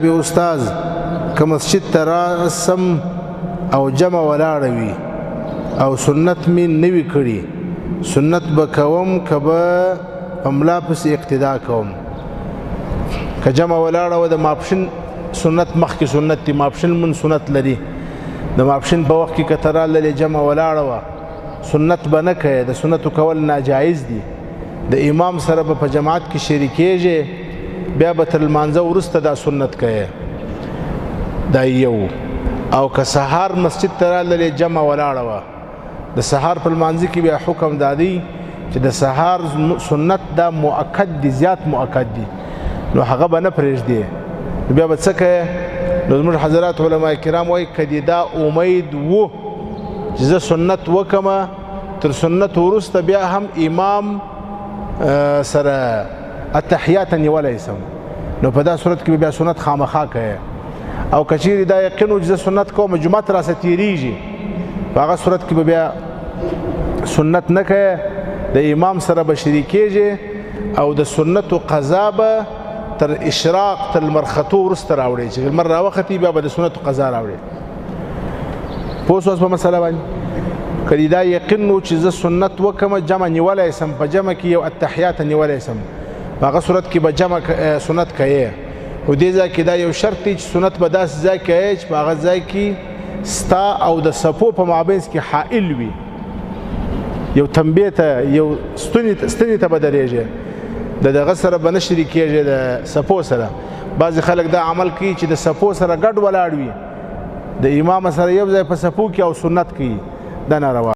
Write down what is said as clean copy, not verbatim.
استاد که مسجد ته راسم او جمع ولاړه وي او سنت مې نوي کړي سنت به کوم که به په ملا پسې اقتدا کوم که جمع ولاړه وه د ماپښین سنت مخکې سنت دي ماپښین من سنت لري د ماپښین په وخت کې که ته راللې جمع ولاړه وه سنت به نه کوې د سنتو کول ناجایز دي د امام سره به په جماعت کې شریکېږې بیا به تر لمانځه وروسته دا سنت کوې دا یو او که سهار مسجد ته راللې جمع ولاړه وه د سهار په لمانځه کې بیا حکم دا دی چې د سهار سنت دا مؤکد دي زیات مؤکد دي نو هغه به نه پرېږدې نو بیا به څه کوې نو زموږ حضرات علما کرام وایي که دې دا امید و چې زه سنت وکمه تر سنت وروسته بیا هم امام سره اتحیات نیولی سم نو په دا صورت کې بیا سنت خامخا کوې او که چیرې دا یقین و چې زه سنت کوم جومات راسه تېرېږي په هغه صورت کې به بیا سنت نه کوې د امام سره به شریکېږې او د سنتو قضا به تر اشراق تر لمر ختو وروسته راوړې چې لمر راوختي بیا به د سنتو قضا راوړې پوه شو اوس په مسله باندې که دې دا یقین و چې زه سنت وکمه جمع نیولی سم په جمع کې یو اتحیات نیولی سم په هغه صورت کې به جمع سنت کوې خو دې ځای کې دا یو شرط دی چې سنت به داسې ځای کوې چې په هغه ځای کې ستا او د صفو په مابینځ کې حائل وي یو تنبیه ته یو ستنې ته به درېږې د دغه سره به نه شریکېږې د صفو سره بعضې خلک دا عمل کوي چې د صفو سره ګډ ولاړ وي د امام سره یو ځای په صفو کې او سنت کوي دا ناروا